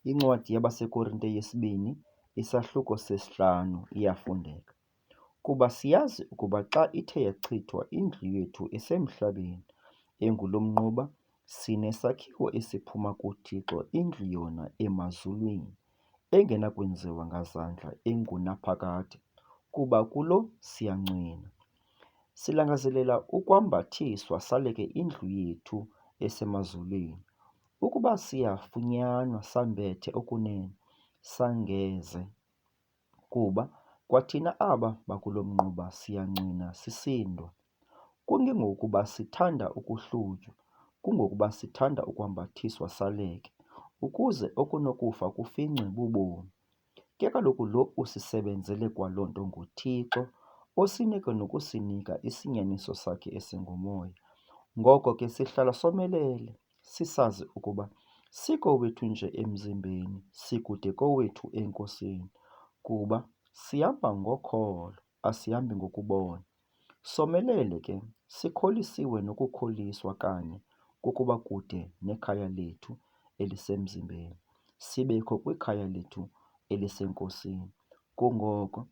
Incwadi yabaseKorinte yesibini, isahluko sesi-5 iyafundeka. Kuba siyazi ukuba xa ithe yachithwa indlu yethu esemhlabeni engulomnxuba, sinesakhiwo esiphuma kuThixo, indlu yona emazulwini, engenakwenziwa ngazandla, engunaphakade, kuba kulo siyancwina. Silangazelela ukwambathiswa saleke indlu yethu esemazulwini, ukuba siyafunyanwa sambethe okunene, sangeze. Kuba kwathina aba bakulo mnxuba siyancwina sisindwa, kungengokuba sithanda ukuhlutywa, kungokuba sithanda ukwambathiswa saleke, ukuze okunokufa kufincwe bubomi. Ke kaloku lo usisebenzele kwaloo nto nguThixo, osinike nokusinika isinyanziso sakhe esingumoya. Ngoko ke sihlala somelele, sisazi ukuba sikowethu nje emzimbeni, sikude kowethu eNkosini. Kuba sihamba ngokholo, asihambi ngokubona. Somelele ke, sikholisiwe nokukholiswa kanye kukuba kude nekhaya lethu elisemzimbeni, sibekho kwikhaya lethu eliseNkosini. Kungoko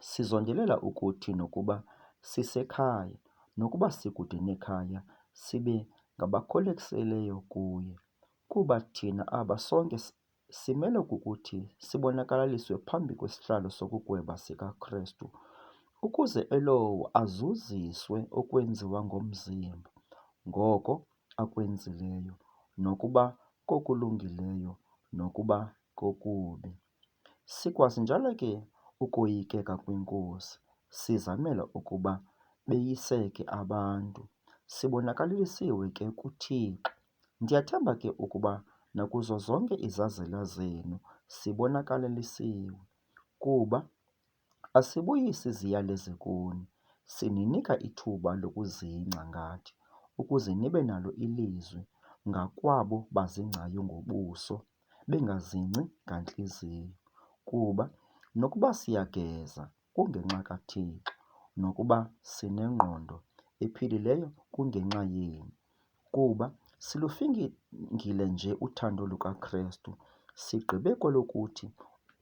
sizondelela ukuthi nokuba sisekhaya, nokuba sikude nekhaya, sibe ngabakholekisileyo kuye. Kuba thina aba sonke simele kukuthi sibonakaliswe phambi kwesihlalo sokugweba sikaKrestu, ukuze elowo azuziswe okwenziwa ngomzimba, ngoko akwenzileyo, nokuba kokulungileyo nokuba kokubi. Sikwazi njalo ke ukoyikeka kweNkosi, sizamela ukuba beyiseke abantu, sibonakalisiwe ke kuThixo. Ndiyathemba ke ukuba nakuzo zonke izazela zenu sibonakalisiwe, kuba asibuyisi ziyaleze kuni, sininika ithuba lokuzingca ngathi, ukuze nibe nalo ilizwi ngakwabo bazingcayo ngobuso, bengazingci ngantliziyo. Kuba nokuba siyageza kungenxa kaThixo, nokuba sinengqondo ephilileyo kungenxa yenu. Kuba silufingile nje uthando lukaKrestu, sigqibe kwelokuthi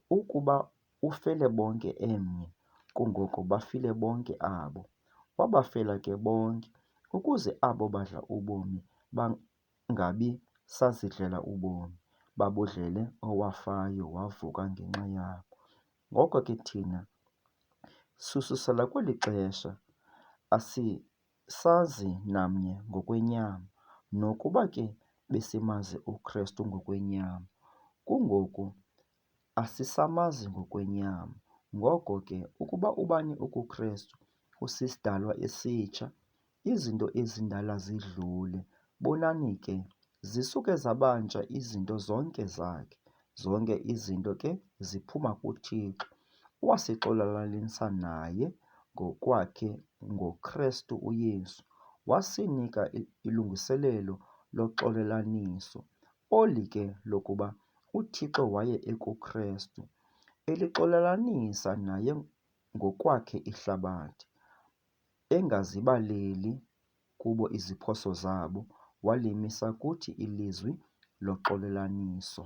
ukuba ufele bonke emnye, kungoko bafile bonke abo. Wabafela ke bonke, ukuze abo badla ubomi bangabi sazidlela ubomi, babudlele owafayo wavuka ngenxa yabo. Ngoko ke thina sisusela kweli xesha, asisazi namnye ngokwenyama, nokuba ke besimazi uKrestu ngokwenyama, kungoku asisamazi ngokwenyama. Ngoko ke ukuba ubani ukuKrestu, usisidalwa esitsha, izinto ezindala zidlule, bonani ke zisuke zabantsha izinto zonke zakhe. Zonke izinto ke ziphuma kuThixo, owasixolalanisa naye ngokwakhe ngoKrestu uYesu, wasinika ilungiselelo loxolelaniso, oli ke lokuba uThixo waye ekuKrestu, elixolalanisa naye ngokwakhe ihlabathi, engazibaleli kubo iziphoso zabo, walimisa kuthi ilizwi loxolelaniso.